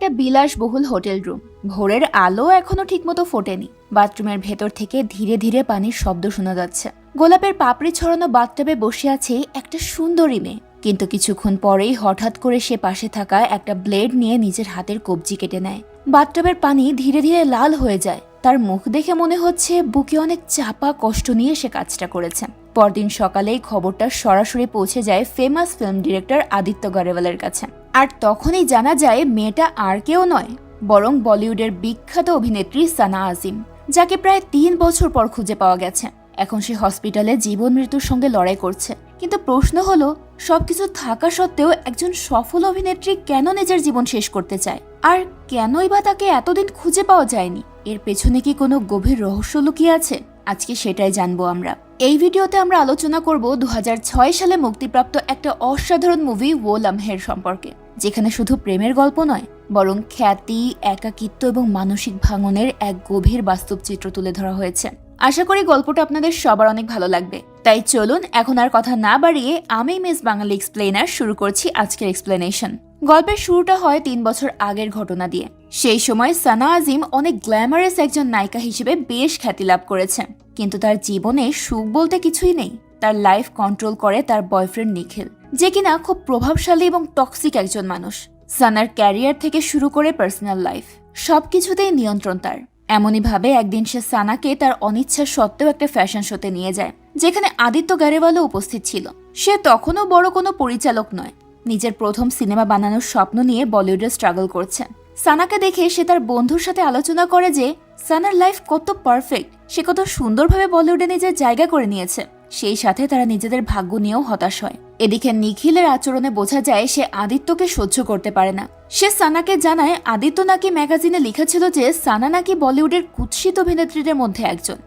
একটা বিলাসবহুল hotel room. ভোরের আলো এখনো ঠিকমতো ফোটেনি। বাথরুমের ভেতর থেকে ধীরে ধীরে পানির শব্দ শোনা যাচ্ছে। গোলাপের পাপড়ি ছড়ানো বাথটাবে বসে আছে একটা সুন্দরী মেয়ে। কিন্তু কিছুক্ষণ পরেই হঠাৎ করে সে পাশে থাকা একটা ব্লেড নিয়ে নিজের হাতের কবজি কেটে নেয়। বাথটাবের পানি ধীরে ধীরে লাল হয়ে যায়। তার মুখ দেখে মনে হচ্ছে বুকে অনেক চাপা কষ্ট নিয়ে সে কাজটা করেছে। পরদিন সকালেই খবরটা সরাসরি পৌঁছে যায় ফেমাস ফিল্ম ডিরেক্টর আদিত্য গরেওয়ালের কাছে। আর তখনই জানা যায় মেয়েটা আর কেউ নয়, বরং বলিউডের বিখ্যাত অভিনেত্রী সানা আজিম, যাকে প্রায় 3 বছর পর খুঁজে পাওয়া গেছে। এখন সে হসপিটালে জীবন মৃত্যুর সঙ্গে লড়াই করছে। কিন্তু প্রশ্ন হলো, সবকিছু থাকা সত্ত্বেও একজন সফল অভিনেত্রী কেন নিজের জীবন শেষ করতে চায়? আর কেনই বা তাকে এতদিন খুঁজে পাওয়া যায়নি? এর পেছনে কি কোনো গভীর রহস্য লুকিয়ে আছে? আজকে সেটাই জানবো আমরা। এই ভিডিওতে আমরা আলোচনা করব 2006 সালে মুক্তিপ্রাপ্ত একটা অসাধারণ মুভি वो लम्हेर সম্পর্কে, যেখানে শুধু প্রেমের গল্প নয়, বরং খ্যাতি, একাকিত্ব এবং মানসিক ভাঙনের এক গভীর বাস্তব চিত্র তুলে ধরা হয়েছে। আশা করি গল্পটা আপনাদের সবার অনেক ভালো লাগবে। তাই চলুন এখন আর কথা না বাড়িয়ে আমি মিস বাঙালি এক্সপ্লেনার শুরু করছি আজকের এক্সপ্লেনেশন। গল্পের শুরুটা হয় 3 বছর আগের ঘটনা দিয়ে। সেই সময় সানা আজিম অনেক গ্ল্যামারাস একজন নায়িকা হিসেবে বেশ খ্যাতি লাভ করেছে, কিন্তু তার জীবনে সুখ বলতে কিছুই নেই। তার লাইফ কন্ট্রোল করে তার বয়ফ্রেন্ড নিখিল, যে কিনা খুব প্রভাবশালী এবং টক্সিক একজন মানুষ। সানার ক্যারিয়ার থেকে শুরু করে পার্সোনাল লাইফ সবকিছুতেই নিয়ন্ত্রণ তার। এমনই ভাবে একদিন সে সানাকে তার অনিচ্ছা সত্ত্বেও একটা ফ্যাশন শোতে নিয়ে যায়, যেখানে আদিত্য গরেওয়ালও উপস্থিত ছিল। সে তখনও বড় কোনো পরিচালক নয়, নিজের প্রথম সিনেমা বানানোর স্বপ্ন নিয়ে বলিউডে স্ট্রাগল করছে। সানাকে দেখে সে তার বন্ধুর সাথে আলোচনা করে যে সানার লাইফ কত পারফেক্ট, সে কত সুন্দরভাবে বলিউডে নিজের জায়গা করে নিয়েছে। সেই সাথে তারা নিজেদের ভাগ্য নিয়েও হতাশ হয়। এদিকে নিখিলের আচরণে বোঝা যায় সে আদিত্যকে সহ্য করতে পারে না। সে সানাকে জানায় আদিত্য নাকি ম্যাগাজিনে লিখেছিল যে সানা নাকি বলিউডের কুৎসিত অভিনেত্রীদের মধ্যে একজন,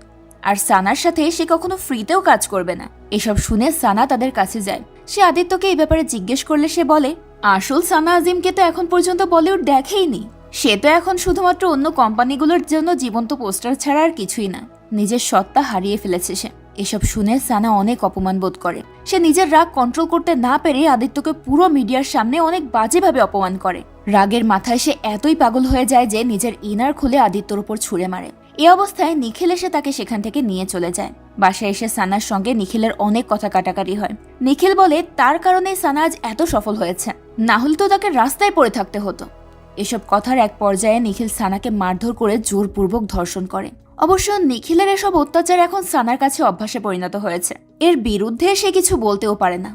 আর সানার সাথে সে কখনো ফ্রিতেও কাজ করবে না। এসব শুনে সানা তাদের কাছে যায়। সে আদিত্যকে এই ব্যাপারে জিজ্ঞেস করলে সে বলে, আসল সানা আজিমকে তো এখন পর্যন্ত বলিউড দেখেইনি। সে তো এখন শুধুমাত্র অন্য কোম্পানিগুলোর জন্য জীবন্ত পোস্টার ছাড়া আর কিছুই না। নিজের সত্তা হারিয়ে ফেলেছে সে। এসব শুনে সানা অনেক অপমান বোধ করে। সে নিজের রাগ কন্ট্রোল করতে না পেরে আদিত্যকে পুরো মিডিয়ার সামনে অনেক বাজেভাবে অপমান করে। রাগের মাথায় সে এতই পাগল হয়ে যায় যে নিজের ইনার খুলে আদিত্যর উপর ছুঁড়ে মারে। এই অবস্থায় নিখিল এসে তাকে সেখান থেকে নিয়ে চলে যায়। বাসায় এসে সানার সঙ্গে নিখিলের অনেক কথা কাটাকাটি হয়। নিখিল বলে তার কারণে সানা আজ এত সফল হয়েছে, না হলে তো তাকে রাস্তায় পড়ে থাকতে হতো। এসব কথার এক পর্যায়ে নিখিল সানাকে মারধর করে জোরপূর্বক ধর্ষণ করে। অবশ্য নিখিলের এসব অত্যাচার এখন সানার কাছে অভ্যাসে পরিণত হয়েছে। এর বিরুদ্ধে সে কিছু বলতেও পারে না।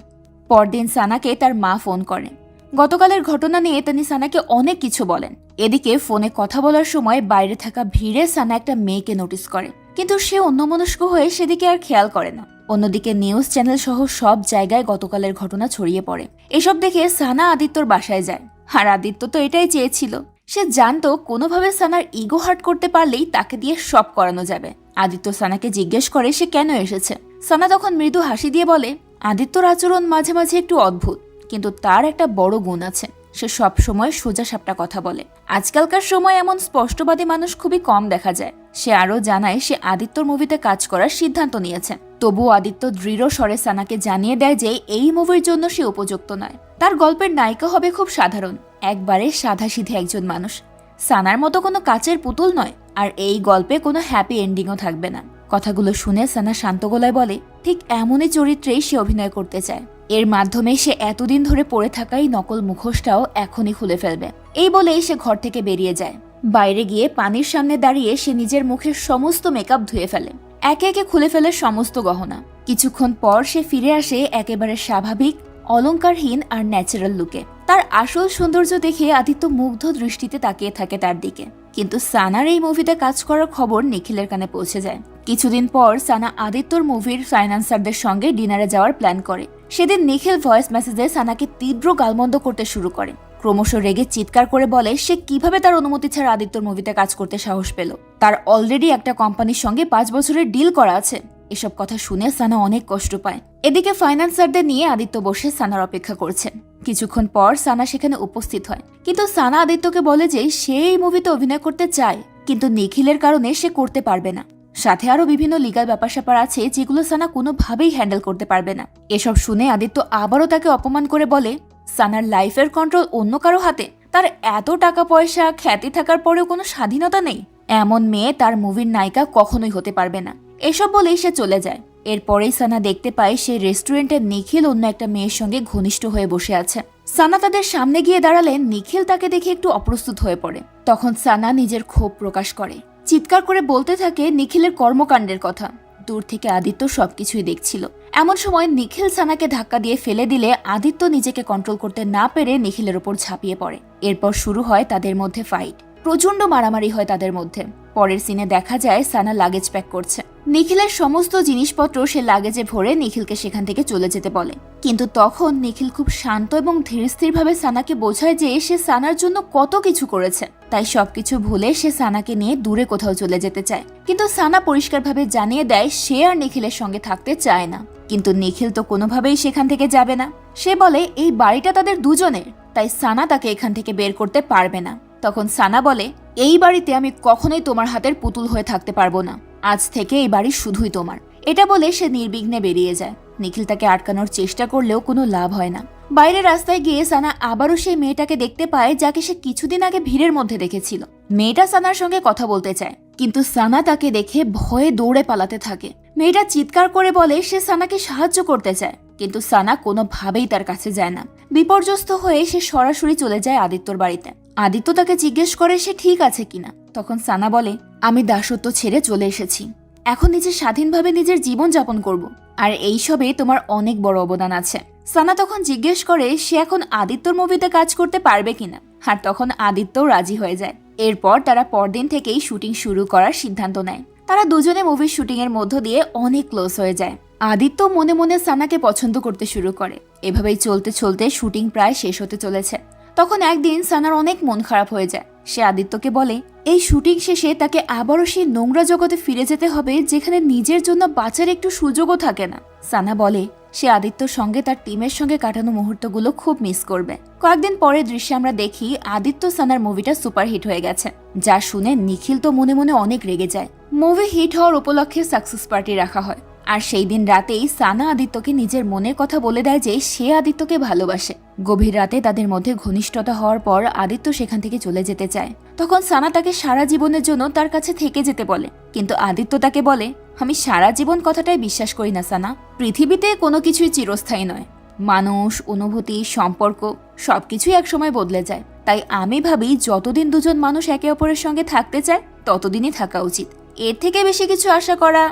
পরদিন সানাকে তার মা ফোন করে। গতকালের ঘটনা নিয়ে তিনি সানাকে অনেক কিছু বলেন। এদিকে ফোনে কথা বলার সময় বাইরে থাকা ভিড়ে সানা একটা মেয়েকে নোটিস করে, কিন্তু সে অন্যমনস্ক হয়ে সেদিকে আর খেয়াল করে না। অন্যদিকে নিউজ চ্যানেল সহ সব জায়গায় গতকালের ঘটনা ছড়িয়ে পড়ে। এসব দেখে সানা আদিত্যর বাসায় যায়। আর আদিত্য তো এটাই চেয়েছিল। সে জানতো কোনোভাবে সানার ইগো হার্ট করতে পারলেই তাকে দিয়ে সব করানো যাবে। আদিত্য সানাকে জিজ্ঞেস করে সে কেন এসেছে। সানা তখন মৃদু হাসি দিয়ে বলে, আদিত্যর আচরণ মাঝে মাঝে একটু অদ্ভুত, কিন্তু তার একটা বড় গুণ আছে, সে সব সময় সোজা সাপটা কথা বলে। আজকালকার সময় এমন স্পষ্টবাদী মানুষ খুবই কম দেখা যায়। সে আরও জানায় সে আদিত্যর মুভিতে কাজ করার সিদ্ধান্ত নিয়েছে। তবুও আদিত্য দৃঢ় স্বরে সানাকে জানিয়ে দেয় যে এই মুভির জন্য সে উপযুক্ত নয়। তার গল্পের নায়িকা হবে খুব সাধারণ, একবারে সাধাসিধে একজন মানুষ। সানার মতো কোনো কাচের পুতুল নয়, আর এই গল্পে কোনো হ্যাপি এন্ডিংও থাকবে না। কথাগুলো শুনে সানা শান্ত গলায় বলে, ঠিক এমনই চরিত্রেই সে অভিনয় করতে চায়। এর মাধ্যমে সে এতদিন ধরে পড়ে থাকাই নকল মুখোশটাও এখনই খুলে ফেলবে। এই বলেই সে ঘর থেকে বেরিয়ে যায়। বাইরে গিয়ে পানির সামনে দাঁড়িয়ে সে নিজের মুখের সমস্ত মেকআপ ধুয়ে ফেলে, একে একে খুলে ফেলে সমস্ত গহনা। কিছুক্ষণ পর সে ফিরে আসে একেবারে স্বাভাবিক, অলংকারহীন আর ন্যাচারাল লুকে। তার আসল সৌন্দর্য দেখে আদিত্য মুগ্ধ দৃষ্টিতে তাকিয়ে থাকে তার দিকে। কিন্তু সানার এই মুভিতে কাজ করার খবর নিখিলের কানে পৌঁছে যায়। কিছুদিন পর সানা আদিত্যর মুভির ফাইন্যান্সারদের সঙ্গে ডিনারে যাওয়ার প্ল্যান করে। সেদিন নিখিল ভয়েস মেসেজে সানাকে তীব্র গালমন্দ করতে শুরু করে। ক্রমশ রেগে চিৎকার করে বলে সে কিভাবে তার অনুমতি ছাড়া আদিত্যর মুভিতে কাজ করতে সাহস পেল। তার অলরেডি একটা কোম্পানির সঙ্গে 5 বছরের ডিল করা আছে। এসব কথা শুনে সানা অনেক কষ্ট পায়। এদিকে ফাইন্যান্সারদের নিয়ে আদিত্য বসে সানার অপেক্ষা করছেন। কিছুক্ষণ পর সানা সেখানে উপস্থিত হয়, কিন্তু সানা আদিত্যকে বলে যে সে এই মুভিতে অভিনয় করতে চায়, কিন্তু নিখিলের কারণে সে করতে পারবে না। সাথে আরো বিভিন্ন লিগাল ব্যাপার স্যাপার আছে যেগুলো সানা কোনোভাবেই হ্যান্ডেল করতে পারবে না। এসব শুনে আদিত্য আবারও তাকে অপমান করে বলে সানার লাইফের কন্ট্রোল অন্য কারো হাতে, তার এত টাকা পয়সা খ্যাতি থাকার পরেও কোনো স্বাধীনতা নেই। এমন মেয়ে তার মুভির নায়িকা কখনোই হতে পারবে না। এসব বলেই সে চলে যায়। এরপরেই সানা দেখতে পায় সেই রেস্টুরেন্টে নিখিল অন্য একটা মেয়ের সঙ্গে ঘনিষ্ঠ হয়ে বসে আছে। সানা তাদের সামনে গিয়ে দাঁড়ালে নিখিল তাকে দেখে একটু অপ্রস্তুত হয়ে পড়ে। তখন সানা নিজের ক্ষোভ প্রকাশ করে, চিৎকার করে বলতে থাকে নিখিলের কর্মকাণ্ডের কথা। দূর থেকে আদিত্য সবকিছুই দেখছিল। এমন সময় নিখিল সানাকে ধাক্কা দিয়ে ফেলে দিলে আদিত্য নিজেকে কন্ট্রোল করতে না পেরে নিখিলের ওপর ঝাঁপিয়ে পড়ে। এরপর শুরু হয় তাদের মধ্যে ফাইট। প্রচন্ড মারামারি হয় তাদের মধ্যে। পরের সিনে দেখা যায় সানা লাগেজ প্যাক করছে। নিখিলের সমস্ত জিনিসপত্র সে লাগেজে ভরে নিখিলকে সেখান থেকে চলে যেতে বলে। কিন্তু তখন নিখিল খুব শান্ত এবং ধীরস্থিরভাবে সানাকে বোঝায় যে সে সানার জন্য কত কিছু করেছে। তাই সবকিছু ভুলে সে সানাকে নিয়ে দূরে কোথাও চলে যেতে চায়। কিন্তু সানা পরিষ্কারভাবে জানিয়ে দেয় সে আর নিখিলের সঙ্গে থাকতে চায় না। কিন্তু নিখিল তো কোনোভাবেই সেখান থেকে যাবে না। সে বলে এই বাড়িটা তাদের দুজনের, তাই সানা তাকে এখান থেকে বের করতে পারবে না। তখন সানা বলে, এই বাড়িতে আমি কখনোই তোমার হাতের পুতুল হয়ে থাকতে পারবো না। আজ থেকে এই বাড়ি শুধুই তোমার। এটা বলে সে নির্বিঘ্নে বেরিয়ে যায়। নিখিল তাকে আটকানোর চেষ্টা করলেও কোনো লাভ হয় না। বাইরের রাস্তায় গিয়ে সানা আবারও সেই মেয়েটাকে দেখতে পায় যাকে সে কিছুদিন আগে ভিড়ের মধ্যে দেখেছিল। মেয়েটা সানার সঙ্গে কথা বলতে চায়, কিন্তু সানা তাকে দেখে ভয়ে দৌড়ে পালাতে থাকে। মেয়েটা চিৎকার করে বলে সে সানাকে সাহায্য করতে চায়, কিন্তু সানা কোনোভাবেই তার কাছে যায় না। বিপর্যস্ত হয়ে সে সরাসরি চলে যায় আদিত্যর বাড়িতে। আদিত্য তাকে জিজ্ঞেস করে সে ঠিক আছে কিনা। তখন সানা বলে, আমি দাসত্ব ছেড়ে চলে এসেছি। এখন নিজে স্বাধীনভাবে নিজের জীবন যাপন করব। আর এইসবে তোমার অনেক বড় অবদান আছে। সানা তখন জিজ্ঞেস করে সে এখন আদিত্যর মুভিতে কাজ করতে পারবে কিনা। আর তখন আদিত্যও রাজি হয়ে যায়। এরপর তারা পরদিন থেকেই শুটিং শুরু করার সিদ্ধান্ত নেয়। তারা দুজনে মুভির শুটিং এর মধ্য দিয়ে অনেক ক্লোজ হয়ে যায়। আদিত্য মনে মনে সানাকে পছন্দ করতে শুরু করে। এভাবেই চলতে চলতে শুটিং প্রায় শেষ হতে চলেছে। তখন একদিন সানার অনেক মন খারাপ হয়ে যায়। সে আদিত্যকে বলে এই শুটিং শেষে তাকে আবারও সেই নোংরা জগতে ফিরে যেতে হবে যেখানে নিজের জন্য বাঁচার একটু সুযোগও থাকে না। সানা বলে সে আদিত্যর সঙ্গে তার টিমের সঙ্গে কাটানো মুহূর্তগুলো খুব মিস করবে। কয়েকদিন পরের দৃশ্যে আমরা দেখি আদিত্য সানার মুভিটা সুপারহিট হয়ে গেছে, যা শুনে নিখিল তো মনে মনে অনেক রেগে যায়। মুভি হিট হওয়ার উপলক্ষে সাকসেস পার্টি রাখা হয়। আর সেই দিন রাতেই সানা আদিত্যকে নিজের মনের কথা বলে দেয় যে সে আদিত্যকে ভালোবাসে। গভীর রাতে তাদের মধ্যে ঘনিষ্ঠতা হওয়ার পর আদিত্য সেখান থেকে চলে যেতে চায়। তখন সানা তাকে সারা জীবনের জন্য তার কাছে থেকে যেতে বলে, কিন্তু আদিত্য তাকে বলে আমি সারা জীবন কথাটাই বিশ্বাস করি না সানা। পৃথিবীতে কোনো কিছুই চিরস্থায়ী নয়। মানুষ, অনুভূতি, সম্পর্ক সবকিছুই একসময় বদলে যায়। তাই আমি ভাবি যতদিন দুজন মানুষ একে অপরের সঙ্গে থাকতে চায় ততদিনই থাকা উচিত। এর থেকে বেশি কিছু আশা করা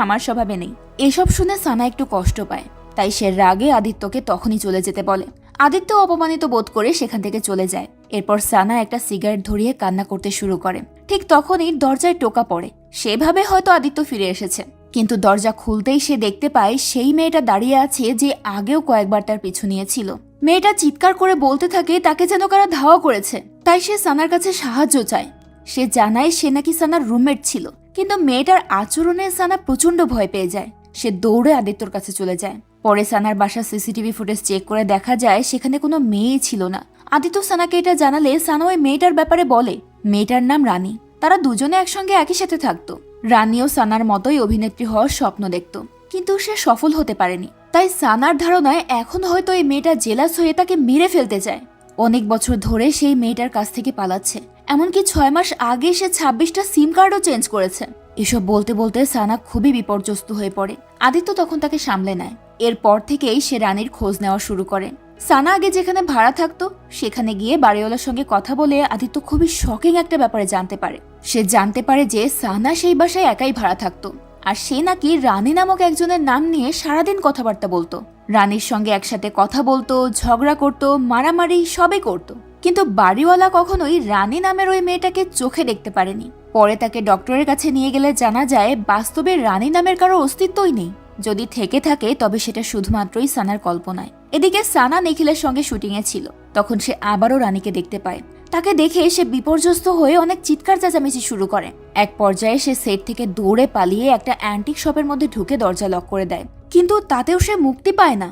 আমার স্বভাবে নেই। এসব শুনে সানা একটু কষ্ট পায়। তাই সে রাগে আদিত্যকে তখনই চলে যেতে বলে। আদিত্য অপমানিত বোধ করে সেখান থেকে চলে যায়। এরপর সানা একটা সিগারেট ধরিয়ে কান্না করতে শুরু করে। ঠিক তখনই দরজায় টোকা পড়ে। সেভাবে হয়তো আদিত্য ফিরে এসেছে, কিন্তু দরজা খুলতেই সে দেখতে পায় সেই মেয়েটা দাঁড়িয়ে আছে যে আগেও কয়েকবার তার পিছু নিয়েছিল। মেয়েটা চিৎকার করে বলতে থাকে তাকে যেন কারা ধাওয়া করেছে। তাই সে সানার কাছে সাহায্য চায়। সে জানায় সে নাকি সানার রুমমেট ছিল, কিন্তু মেয়েটার আচরণে সানা প্রচন্ড ভয় পেয়ে যায়। সে দৌড়ে আদিত্যর কাছে চলে যায়। পরে সানার বাসার সিসিটিভি ফুটেজ চেক করে দেখা যায় সেখানে কোনো মেয়েই ছিল না। আদিত্য সানাকে এটা জানালে সানা ওই মেয়েটার ব্যাপারে বলে। মেয়েটার নাম রানী। তারা দুজনে একসঙ্গে একই সাথে থাকতো। রানীও সানার মতোই অভিনেত্রী হওয়ার স্বপ্ন দেখত, কিন্তু সে সফল হতে পারেনি। তাই সানার ধারণায় এখন হয়তো এই মেয়েটা জেলাস হয়ে তাকে মেরে ফেলতে চায়। অনেক বছর ধরে সেই মেয়েটার কাছ থেকে পালাচ্ছে। এমনকি 6 মাস আগে সে 26টা সিম কার্ডও চেঞ্জ করেছে। এসব বলতে বলতে সানা খুবই বিপর্যস্ত হয়ে পড়ে। আদিত্য তখন তাকে সামলে নেয়। এরপর থেকেই সে রানীর খোঁজ নেওয়া শুরু করে। সানা আগে যেখানে ভাড়া থাকতো সেখানে গিয়ে বাড়িওয়ালার সঙ্গে কথা বলে আদিত্য খুবই শকিং একটা ব্যাপারে জানতে পারে। সে জানতে পারে যে সানা সেই বাসায় একাই ভাড়া থাকতো, আর সে নাকি রানী নামক একজনের নাম নিয়ে সারাদিন কথাবার্তা বলতো। রানীর সঙ্গে একসাথে কথা বলতো, ঝগড়া করতো, মারামারি সবই করতো। কিন্তু বাড়িওয়ালা কখনোই রানী নামের ওই মেয়েটাকে চোখে দেখতে পারেনি। পরে তাকে ডক্টরের কাছে নিয়ে গেলে জানা যায় বাস্তবে রানী নামের কারো অস্তিত্বই নেই। যদি থেকে থাকে তবে সেটা শুধুমাত্রই সানার কল্পনায়। এদিকে সানা নিখিলের সঙ্গে শুটিংয়ে ছিল। তখন সে আবারও রানীকে দেখতে পায়। তাকে দেখে সে বিপর্যস্ত হয়ে অনেক চিৎকার চেঁচামেচি শুরু করে। এক পর্যায়ে সে সেট থেকে দৌড়ে পালিয়ে একটা অ্যান্টিক শপের মধ্যে ঢুকে দরজা লক করে দেয়। কিন্তু তাতেও সে মুক্তি পায় না।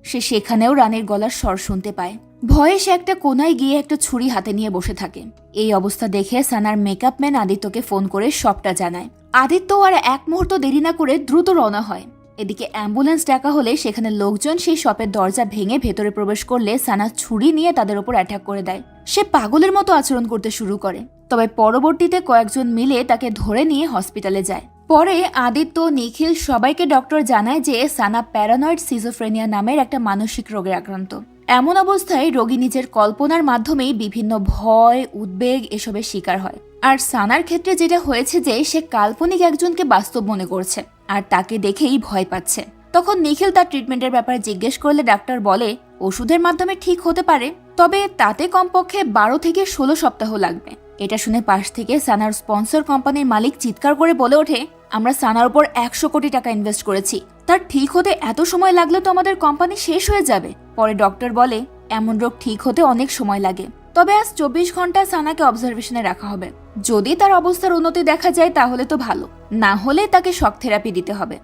সে সেখানেও রানীর গলার স্বর শুনতে পায়। ভয়ে সে একটা কোনায় গিয়ে একটা ছুরি হাতে নিয়ে বসে থাকে। এই অবস্থা দেখে সানার মেকআপ ম্যান আদিত্যকে ফোন করে সবটা জানায়। আদিত্য আর এক মুহূর্ত দেরি না করে দ্রুত রওনা হয়। এদিকে অ্যাম্বুলেন্স ডাকা হলে সেখানে লোকজন সেই শপের দরজা ভেঙে ভেতরে প্রবেশ করলে সানা ছুরি নিয়ে তাদের উপর অ্যাটাক করে দেয়। সে পাগলের মতো আচরণ করতে শুরু করে। তবে পরবর্তীতে কয়েকজন মিলে তাকে ধরে নিয়ে হসপিটালে যায়। পরে আদিত্য, নিখিল সবাইকে ডক্টর জানায় যে সানা প্যারানয়েড সিজোফ্রেনিয়া নামের একটা মানসিক রোগে আক্রান্ত। এমন অবস্থায় রোগী নিজের কল্পনার মাধ্যমেই বিভিন্ন ভয়, উদ্বেগ এসবের শিকার হয়। আর সানার ক্ষেত্রে যেটা হয়েছে যে সে কাল্পনিক একজনকে বাস্তব মনে করছে আর তাকে দেখেই ভয় পাচ্ছে। তখন নিখিল তার ট্রিটমেন্টের ব্যাপারে জিজ্ঞেস করলে ডাক্তার বলে ওষুধের মাধ্যমে ঠিক হতে পারে, তবে তাতে কমপক্ষে 12 থেকে 16 সপ্তাহ লাগবে। এটা শুনে পাশ থেকে সানার স্পন্সর কোম্পানির মালিক চিৎকার করে বলে ওঠে, আমরা সানার উপর 100 কোটি টাকা ইনভেস্ট করেছি, তার ঠিক হতে এত সময় লাগলে তো আমাদের কোম্পানি শেষ হয়ে যাবে। পরে ডক্টর বলে এমন রোগ ঠিক হতে অনেক সময় লাগে, তবে আজ 24 ঘন্টা সানাকে অবজারভেশনে রাখা হবে। যদি তার অবস্থার উন্নতি দেখা যায় তাহলে তো ভালো, না হলে তাকে শক থেরাপি দিতে হবে।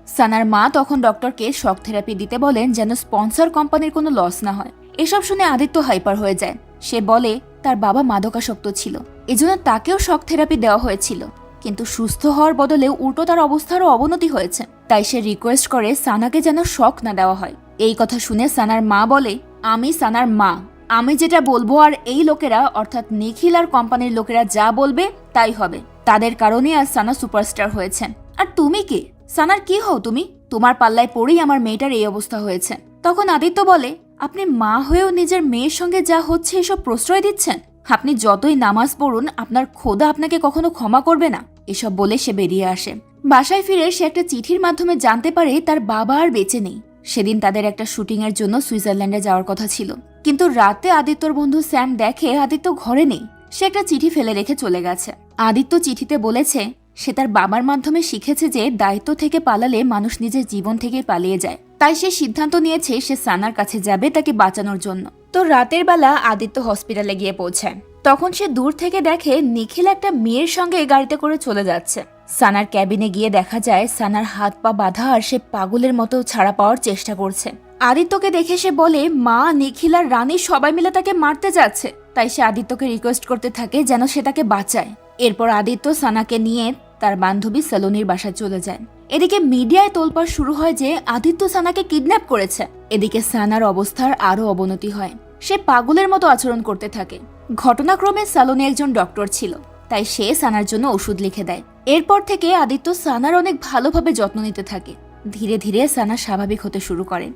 সানার মা তখন ডক্টরকে শক থেরাপি দিতে বলেন যেন স্পন্সর কোম্পানির কোনো লস না হয়। এসব শুনে আদিত্য হাইপার হয়ে যায়। সে বলে তার বাবা মাদকাসক্ত ছিল, এজন্য তাকেও শক থেরাপি দেওয়া হয়েছিল, কিন্তু সুস্থ হওয়ার বদলে উল্টো তার অবস্থারও অবনতি হয়েছে। তাই সে রিকোয়েস্ট করে সানাকে যেন শক না দেওয়া হয়। এই কথা শুনে সানার মা বলে, আমি সানার মা, আমি যেটা বলবো আর এই লোকেরা অর্থাৎ নিখিল আর কোম্পানির লোকেরা যা বলবে তাই হবে। তাদের কারণে আজ সানা সুপারস্টার হয়েছে। আর তুমি কে? সানার কি হও তুমি? তোমার পাল্লায় পড়েই আমার মেয়েটার এই অবস্থা হয়েছে। তখন আদিত্য বলে, আপনি মা হয়েও নিজের মেয়ের সঙ্গে যা হচ্ছে এসব প্রশ্রয় দিচ্ছেন? আপনি যতই নামাজ পড়ুন আপনার খোদা আপনাকে কখনো ক্ষমা করবে না। এসব বলে সে বেরিয়ে আসে। বাসায় ফিরে সে একটা চিঠির মাধ্যমে জানতে পারে তার বাবা আর বেঁচে নেই। সেদিন তাদের একটা শুটিং এর জন্য সুইজারল্যান্ডে যাওয়ার কথা ছিল, কিন্তু রাতে আদিত্যর বন্ধু স্যাম দেখে আদিত্য ঘরে নেই। সে একটা চিঠি ফেলে রেখে চলে গেছে। আদিত্য চিঠিতে বলেছে সে তার বাবার মাধ্যমে শিখেছে যে দায়িত্ব থেকে পালালে মানুষ নিজের জীবন থেকে পালিয়ে যায়। তাই সে সিদ্ধান্ত নিয়েছে সে সানার কাছে যাবে তাকে বাঁচানোর জন্য। তো রাতের বেলা আদিত্য হসপিটালে গিয়ে পৌঁছায়। তখন সে দূর থেকে দেখে নিখিল একটা মেয়ের সঙ্গে গাড়িতে করে চলে যাচ্ছে। সানার ক্যাবিনে গিয়ে দেখা যায় সানার হাত পা বাঁধা আর সে পাগলের মতো ছাড়া পাওয়ার চেষ্টা করছে। আদিত্যকে দেখে সে বলে মা, নিখিল আর রানী সবাই মিলে তাকে মারতে যাচ্ছে। তাই সে আদিত্যকে রিকোয়েস্ট করতে থাকে যেন সে তাকে বাঁচায়। এরপর আদিত্য সানাকে নিয়ে তার বান্ধবী সালোনির বাসায় চলে যায়। এদিকে মিডিয়ায় তোলপাড় শুরু হয় যে আদিত্য সানাকে কিডন্যাপ করেছে। এদিকে সানার অবস্থার আরো অবনতি হয়। সে পাগলের মতো আচরণ করতে থাকে। ঘটনাক্রমে সালোনে একজন ডক্টর ছিল, তাই সে সানার জন্য ওষুধ লিখে দেয়। এরপর থেকে আদিত্য সানার অনেক ভালোভাবে যত্ন নিতে থাকে। ধীরে ধীরে সানা স্বাভাবিক হতে শুরু করেন।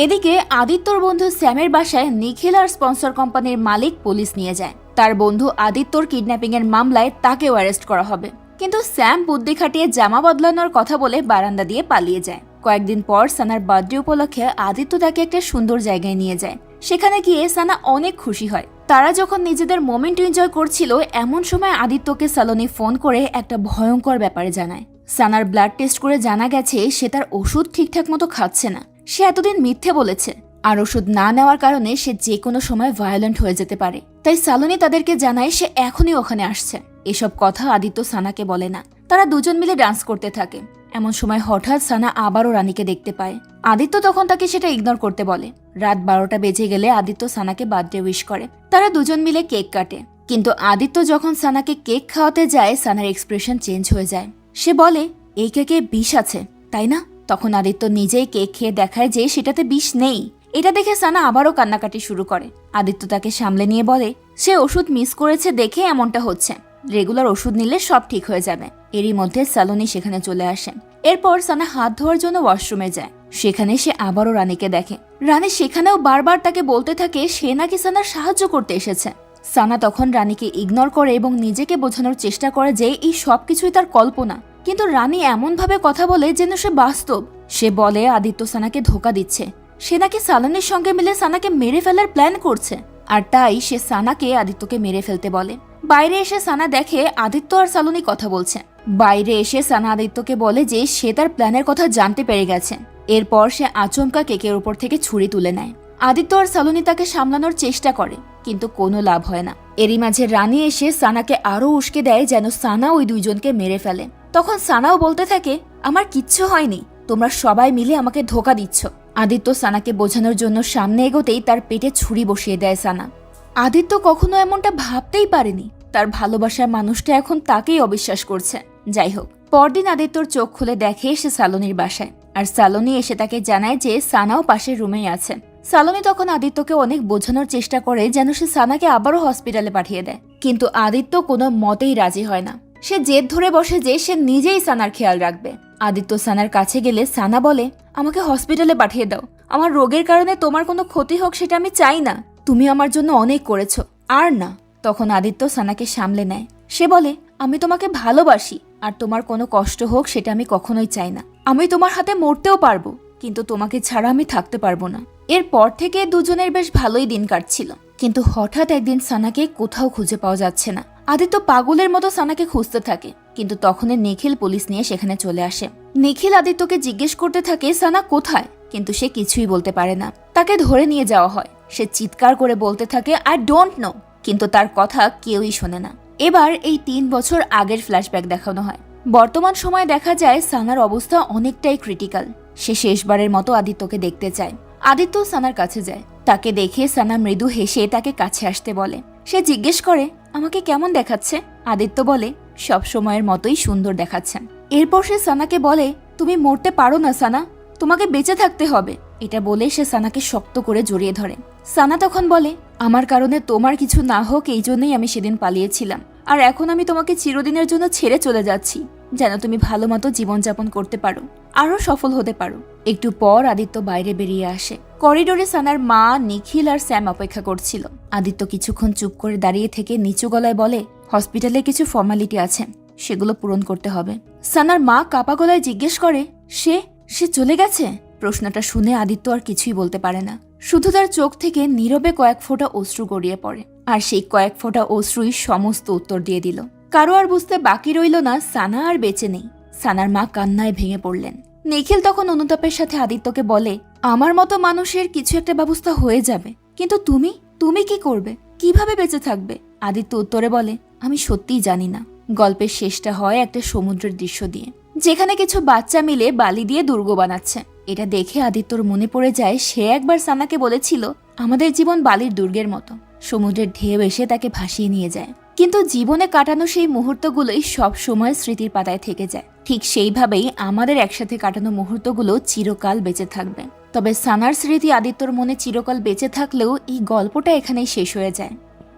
এদিকে আদিত্যর বন্ধু স্যামের বাসায় নিখিল আর স্পন্সর কোম্পানির মালিক পুলিশ নিয়ে যায়। তার বন্ধু আদিত্যর কিডন্যাপিং এর মামলায় তাকেও অ্যারেস্ট করা হবে, কিন্তু স্যাম বুদ্ধি খাটিয়ে জামা বদলানোর কথা বলে বারান্দা দিয়ে পালিয়ে যায়। কয়েকদিন পর সানার বার্থডে উপলক্ষে আদিত্য তাকে একটা সুন্দর জায়গায় নিয়ে যায়। সেখানে গিয়ে সানা অনেক খুশি হয়। তারা যখন নিজেদের মোমেন্ট এনজয় করছিল এমন সময় আদিত্যকে সালোনি ফোন করে একটা ভয়ঙ্কর ব্যাপারে জানায়। সানার ব্লাড টেস্ট করে জানা গেছে সে তার ওষুধ ঠিকঠাক মতো খাচ্ছে না। সে এতদিন মিথ্যে বলেছে, আর ওষুধ না নেওয়ার কারণে সে যে কোনো সময় ভায়োলেন্ট হয়ে যেতে পারে। তাই সালোনি তাদেরকে জানায় সে এখনই ওখানে আসছে। এসব কথা আদিত্য সানাকে বলে না। তারা দুজন মিলে ডান্স করতে থাকে। এমন সময় হঠাৎ সানা আবারও রানীকে দেখতে পায়। আদিত্য তখন তাকে সেটা ইগনোর করতে বলে। রাত 12টা বেজে গেলে আদিত্য সানাকে বার্থডে উইশ করে। তারা দুজন মিলে কেক কাটে, কিন্তু আদিত্য যখন সানাকে কেক খাওয়াতে যায় সানার এক্সপ্রেশন চেঞ্জ হয়ে যায়। সে বলে এই কেকে বিষ আছে তাই না? তখন আদিত্য নিজেই কেক খেয়ে দেখায় যে সেটাতে বিষ নেই। এটা দেখে সানা আবারও কান্নাকাটি শুরু করে। আদিত্য তাকে সামলে নিয়ে বলে সে ওষুধ মিস করেছে দেখে এমনটা হচ্ছে, রেগুলার ওষুধ নিলে সব ঠিক হয়ে যাবে। এরই মধ্যে সালোনি সেখানে চলে আসেন। এরপর সানা হাত ধোয়ার জন্য ওয়াশরুমে যায়। সেখানে সে আবারও রানীকে দেখে। রানী সেখানেও বারবার তাকে বলতে থাকে সে নাকি সানার সাহায্য করতে এসেছে। সানা তখন রানীকে ইগনোর করে এবং নিজেকে বোঝানোর চেষ্টা করে যে এই সবকিছুই তার কল্পনা, কিন্তু রানী এমন ভাবে কথা বলে যেন সে বাস্তব। সে বলে আদিত্য সানাকে ধোকা দিচ্ছে, সে নাকি সালোনির সঙ্গে মিলে সানাকে মেরে ফেলার প্ল্যান করছে, আর তাই সে সানাকে আদিত্যকে মেরে ফেলতে বলে। বাইরে এসে সানা দেখে আদিত্য আর সালোনি কথা বলছে। বাইরে এসে সানা আদিত্যকে বলে যে সে তার প্ল্যানের কথা জানতে পেরে গেছে। এরপর সে আচমকা কেকের উপর থেকে ছুরি তুলে নেয়। আদিত্য আর সালোনি তাকে সামলানোর চেষ্টা করে, কিন্তু কোনো লাভ হয় না। এরই মাঝে রানী এসে সানাকে আরো উস্কে দেয় যেন সানা ওই দুইজনকে মেরে ফেলে। তখন সানাও বলতে থাকে আমার কিচ্ছু হয়নি, তোমরা সবাই মিলে আমাকে ধোকা দিচ্ছ। আদিত্য সানাকে বোঝানোর জন্য সামনে এগোতেই তার পেটে ছুরি বসিয়ে দেয় সানা। আদিত্য কখনো এমনটা ভাবতেই পারেনি তার ভালোবাসার মানুষটা এখন তাকেই অবিশ্বাস করছে। যাই হোক, পরদিন আদিত্যর চোখ খুলে দেখে সে সালোনির বাসায়। আর সালোনি এসে তাকে জানায় যে সানাও পাশের রুমেই আছে। সালোনি তখন আদিত্যকে অনেক বোঝানোর চেষ্টা করে যেন সে সানাকে আবারও হসপিটালে পাঠিয়ে দেয়, কিন্তু আদিত্য কোনো মতেই রাজি হয় না। সে জেদ ধরে বসে যে সে নিজেই সানার খেয়াল রাখবে। আদিত্য সানার কাছে গেলে সানা বলে, আমাকে হসপিটালে পাঠিয়ে দাও, আমার রোগের কারণে তোমার কোনো ক্ষতি হোক সেটা আমি চাই না, তুমি আমার জন্য অনেক করেছো, আর না। তখন আদিত্য সানাকে সামলে নেয়। সে বলে, আমি তোমাকে ভালোবাসি, আর তোমার কোনো কষ্ট হোক সেটা আমি কখনোই চাই না। আমি তোমার হাতে মরতেও পারবো, কিন্তু তোমাকে ছাড়া আমি থাকতে পারবো না। এরপর থেকে দুজনের বেশ ভালোই দিন কাটছিল, কিন্তু হঠাৎ একদিন সানাকে কোথাও খুঁজে পাওয়া যাচ্ছে না। আদিত্য পাগলের মতো সানাকে খুঁজতে থাকে, কিন্তু তখনই নিখিল পুলিশ নিয়ে সেখানে চলে আসে। নিখিল আদিত্যকে জিজ্ঞেস করতে থাকে সানা কোথায়, কিন্তু সে কিছুই বলতে পারে না। তাকে ধরে নিয়ে যাওয়া হয়। সে চিৎকার করে বলতে থাকে, আই ডোন্ট নো, কিন্তু তার কথা কেউই শোনে না। এবার এই 3 বছর আগের ফ্ল্যাশব্যাক দেখানো হয়। বর্তমান সময়ে দেখা যায় সানার অবস্থা অনেকটাই ক্রিটিক্যাল। সে শেষবারের মতো আদিত্যকে দেখতে চায়। আদিত্য সানার কাছে যায়। তাকে দেখে সানা মৃদু হেসে তাকে কাছে আসতে বলে। সে জিজ্ঞেস করে, আমাকে কেমন দেখাচ্ছে? আদিত্য বলে, সব সময়ের মতোই সুন্দর দেখাচ্ছেন। এরপর সে সানাকে বলে, তুমি মরতে পারো না সানা, তোমাকে বেঁচে থাকতে হবে। এটা বলে সে সানাকে শক্ত করে জড়িয়ে ধরে। সানা তখন বলে, আমার কারণে তোমার কিছু না হোক এই জন্যই আমি সেদিন পালিয়েছিলাম, আর এখন আমি তোমাকে চিরদিনের জন্য ছেড়ে চলে যাচ্ছি, যেন তুমি ভালো মতো জীবনযাপন করতে পারো, আরো সফল হতে পারো। একটু পর আদিত্য বাইরে বেরিয়ে আসে। করিডোরে সানার মা, নিখিল আর স্যাম অপেক্ষা করছিল। আদিত্য কিছুক্ষণ চুপ করে দাঁড়িয়ে থেকে নিচু গলায় বলে, হসপিটালে কিছু ফর্মালিটি আছে, সেগুলো পূরণ করতে হবে। সানার মা কাপা গলায় জিজ্ঞেস করে, সে চলে গেছে? প্রশ্নটা শুনে আদিত্য আর কিছুই বলতে পারে না। শুধু তার চোখ থেকে নীরবে কয়েক ফোঁটা অশ্রু গড়িয়ে পড়ে, আর সেই কয়েক ফোঁটা অশ্রুই সমস্ত উত্তর দিয়ে দিল। কারো আর বুঝতে বাকি রইল না সানা আর বেঁচে নেই। সানার মা কান্নায় ভেঙে পড়লেন। নিখিল তখন অনুতাপের সাথে আদিত্যকে বলে, আমার মতো মানুষের কিছু একটা ব্যবস্থা হয়ে যাবে, কিন্তু তুমি কি করবে, কিভাবে বেঁচে থাকবে? আদিত্য উত্তরে বলে, আমি সত্যিই জানি না। গল্পের শেষটা হয় একটা সমুদ্রের দৃশ্য দিয়ে, যেখানে কিছু বাচ্চা মিলে বালি দিয়ে দুর্গ বানাচ্ছে। এটা দেখে আদিত্যর মনে পড়ে যায় সে একবার সানাকে বলেছিল, আমাদের জীবন বালির দুর্গের মতো, সমুদ্রের ঢেউ এসে তাকে ভাসিয়ে নিয়ে যায়, কিন্তু জীবনে কাটানো সেই মুহূর্তগুলোই সব সময় স্মৃতির পাতায় থেকে যায়। ঠিক সেইভাবেই আমাদের একসাথে কাটানো মুহূর্তগুলো চিরকাল বেঁচে থাকবে। তবে সানার স্মৃতি আদিত্যর মনে চিরকাল বেঁচে থাকলেও এই গল্পটা এখানেই শেষ হয়ে যায়।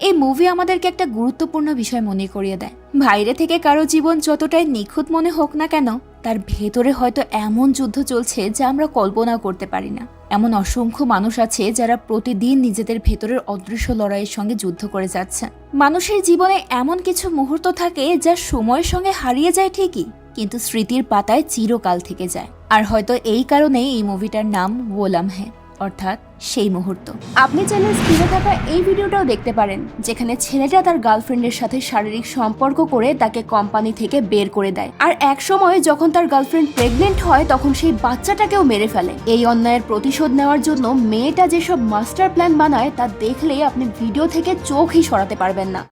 এই মুভি আমাদেরকে একটা গুরুত্বপূর্ণ বিষয় মনে করিয়ে দেয়। বাইরে থেকে কারো জীবন যতটাই নিখুঁত মনে হোক না কেন, তার ভেতরে হয়তো এমন যুদ্ধ চলছে যা আমরা কল্পনাও করতে পারি না। এমন অসংখ্য মানুষ আছে যারা প্রতিদিন নিজেদের ভেতরের অদৃশ্য লড়াইয়ের সঙ্গে যুদ্ধ করে যাচ্ছে। মানুষের জীবনে এমন কিছু মুহূর্ত থাকে যা সময়ের সঙ্গে হারিয়ে যায় ঠিকই, কিন্তু স্মৃতির পাতায় চিরকাল থেকে যায়। আর হয়তো এই কারণেই এই মুভিটার নাম वो लम्हे, অর্থাৎ সেই মুহূর্ত। আপনি চাইলে স্ক্রিনে থাকা এই ভিডিওটাও দেখতে পারেন, যেখানে ছেলেটা তার গার্লফ্রেন্ডের সাথে শারীরিক সম্পর্ক করে তাকে কোম্পানি থেকে বের করে দেয়, আর এক সময় যখন তার গার্লফ্রেন্ড প্রেগনেন্ট হয় তখন সেই বাচ্চাটাকেও মেরে ফেলে। এই অন্যায়ের প্রতিশোধ নেওয়ার জন্য মেয়েটা যেসব মাস্টার প্ল্যান বানায় তা দেখলে আপনি ভিডিও থেকে চোখই সরাতে পারবেন না।